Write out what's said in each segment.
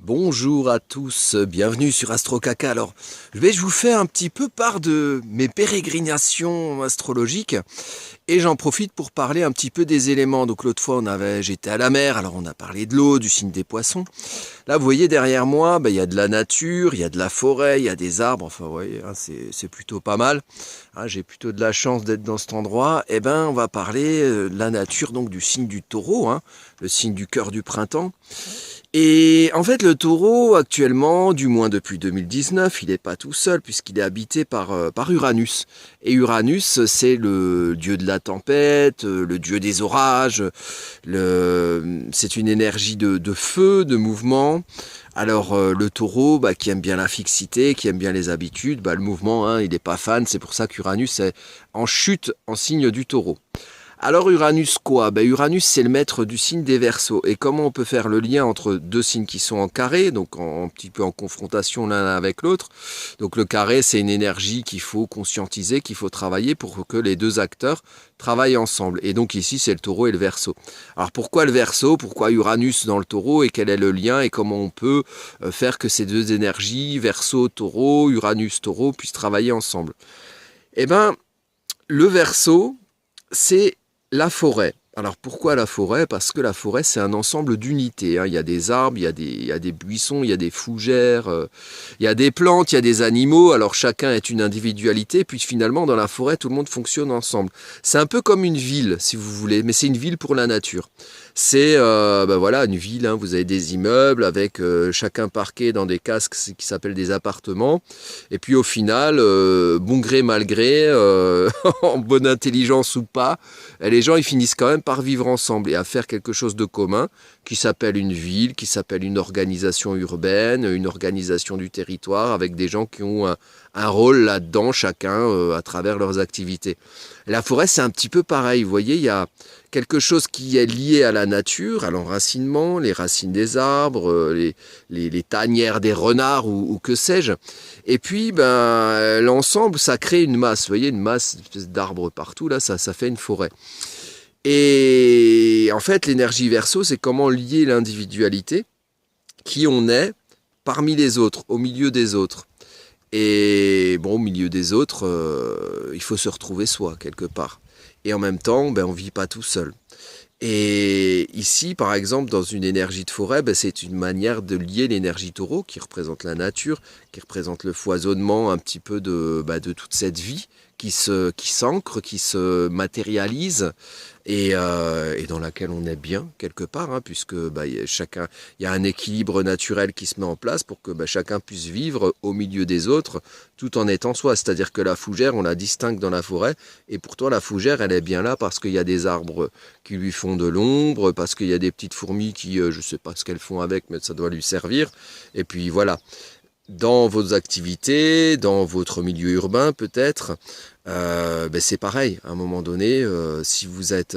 Bonjour à tous, bienvenue sur Astro Caca. Alors, je vous faire un petit peu part de mes pérégrinations astrologiques et j'en profite pour parler un petit peu des éléments. Donc l'autre fois, j'étais à la mer, alors on a parlé de l'eau, du signe des poissons. Là, vous voyez derrière moi, il y a de la nature, il y a de la forêt, il y a des arbres. Enfin, vous voyez, hein, c'est plutôt pas mal. Hein, j'ai plutôt de la chance d'être dans cet endroit. Eh ben, on va parler de la nature, donc du signe du taureau, hein, le signe du cœur du printemps. Et en fait, le taureau, actuellement, du moins depuis 2019, il n'est pas tout seul, puisqu'il est habité par Uranus. Et Uranus, c'est le dieu de la tempête, le dieu des orages, c'est une énergie de feu, de mouvement. Alors, le taureau, qui aime bien la fixité, qui aime bien les habitudes, le mouvement, hein, il n'est pas fan, c'est pour ça qu'Uranus est en chute en signe du taureau. Alors Uranus quoi? Uranus c'est le maître du signe des Verseaux. Et comment on peut faire le lien entre deux signes qui sont en carré, donc un petit peu en confrontation l'un avec l'autre. Donc le carré c'est une énergie qu'il faut conscientiser, qu'il faut travailler pour que les deux acteurs travaillent ensemble. Et donc ici c'est le taureau et le Verseau. Alors pourquoi le Verseau? Pourquoi Uranus dans le taureau? Et quel est le lien? Et comment on peut faire que ces deux énergies, Verseau, taureau, Uranus, taureau, puissent travailler ensemble? Eh bien, le Verseau, c'est la forêt. Alors pourquoi la forêt? Parce que la forêt c'est un ensemble d'unités. Hein. Il y a des arbres, il y a des buissons, il y a des fougères, il y a des plantes, il y a des animaux. Alors chacun est une individualité. Puis finalement dans la forêt tout le monde fonctionne ensemble. C'est un peu comme une ville si vous voulez, mais c'est une ville pour la nature. C'est voilà une ville. Hein. Vous avez des immeubles avec chacun parqué dans des casques qui s'appellent des appartements. Et puis au final, bon gré mal gré, en bonne intelligence ou pas, les gens ils finissent quand même par vivre ensemble et à faire quelque chose de commun qui s'appelle une ville, qui s'appelle une organisation urbaine, une organisation du territoire avec des gens qui ont un rôle là-dedans, chacun à travers leurs activités. Et la forêt c'est un petit peu pareil, vous voyez, il y a quelque chose qui est lié à la nature, à l'enracinement, les racines des arbres, les tanières des renards ou que sais-je. Et puis, l'ensemble, ça crée une masse. Vous voyez, une masse d'arbres partout, là, ça fait une forêt. Et en fait, l'énergie Verseau, c'est comment lier l'individualité, qui on est, parmi les autres, au milieu des autres. Et bon, au milieu des autres, il faut se retrouver soi, quelque part. Et en même temps, on ne vit pas tout seul. Et ici, par exemple, dans une énergie de forêt, c'est une manière de lier l'énergie taureau, qui représente la nature, qui représente le foisonnement un petit peu de toute cette vie, qui s'ancre, qui se matérialise, et dans laquelle on est bien, quelque part, hein, puisque il y a un équilibre naturel qui se met en place pour que chacun puisse vivre au milieu des autres, tout en étant soi. C'est-à-dire que la fougère, on la distingue dans la forêt, et pourtant la fougère, elle est bien là parce qu'il y a des arbres qui lui font de l'ombre, parce qu'il y a des petites fourmis qui, je ne sais pas ce qu'elles font avec, mais ça doit lui servir. Et puis voilà, dans vos activités, dans votre milieu urbain peut-être, c'est pareil. À un moment donné, si vous êtes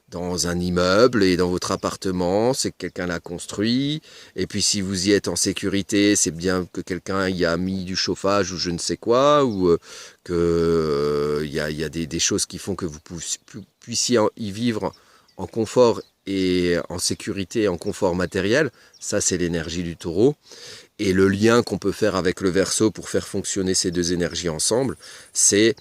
dans un immeuble et dans votre appartement, c'est que quelqu'un l'a construit. Et puis si vous y êtes en sécurité, c'est bien que quelqu'un y a mis du chauffage ou je ne sais quoi, ou que y a des choses qui font que vous puissiez y vivre en confort et en sécurité, en confort matériel. Ça, c'est l'énergie du taureau. Et le lien qu'on peut faire avec le Verseau pour faire fonctionner ces deux énergies ensemble, c'est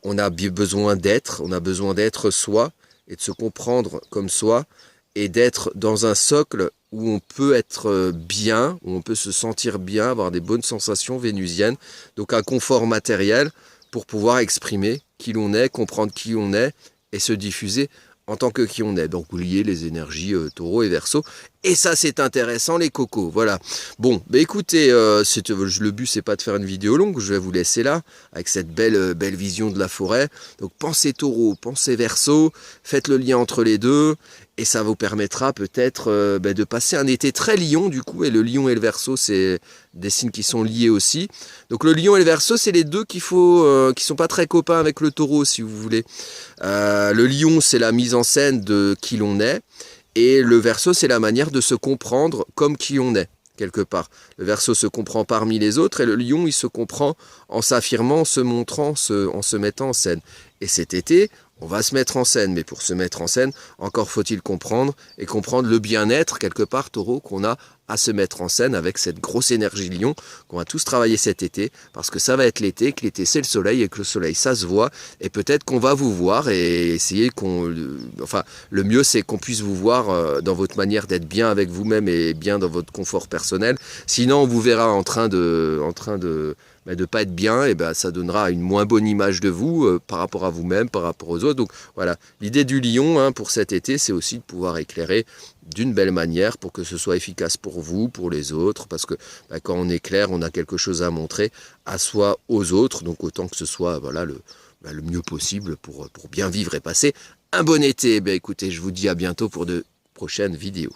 on a besoin d'être soi et de se comprendre comme soi et d'être dans un socle où on peut être bien, où on peut se sentir bien, avoir des bonnes sensations vénusiennes, donc un confort matériel pour pouvoir exprimer qui l'on est, comprendre qui on est et se diffuser en tant que qui on est. Donc lier les énergies taureau et Verseau. Et ça c'est intéressant les cocos, voilà. Bon, écoutez, le but c'est pas de faire une vidéo longue, je vais vous laisser là, avec cette belle vision de la forêt. Donc pensez taureau, pensez Verseau, faites le lien entre les deux, et ça vous permettra peut-être de passer un été très lion du coup, et le lion et le Verseau c'est des signes qui sont liés aussi. Donc le lion et le Verseau c'est les deux qui sont pas très copains avec le taureau si vous voulez. Le lion c'est la mise en scène de qui l'on est, et le Verseau, c'est la manière de se comprendre comme qui on est, quelque part. Le Verseau se comprend parmi les autres, et le lion, il se comprend en s'affirmant, en se montrant, en se mettant en scène. Et cet été, on va se mettre en scène, mais pour se mettre en scène, encore faut-il comprendre le bien-être, quelque part, Taureau, qu'on a à se mettre en scène avec cette grosse énergie Lion qu'on va tous travailler cet été, parce que ça va être l'été, que l'été c'est le soleil, et que le soleil ça se voit, et peut-être qu'on va vous voir, et essayer enfin, le mieux c'est qu'on puisse vous voir dans votre manière d'être bien avec vous-même, et bien dans votre confort personnel. Sinon, on vous verra en train de pas être bien, et ben ça donnera une moins bonne image de vous par rapport à vous-même, par rapport aux autres. Donc voilà, l'idée du lion pour cet été, c'est aussi de pouvoir éclairer d'une belle manière pour que ce soit efficace pour vous, pour les autres, parce que quand on éclaire, on a quelque chose à montrer à soi, aux autres, donc autant que ce soit le mieux possible pour bien vivre et passer un bon été. Écoutez, je vous dis à bientôt pour de prochaines vidéos.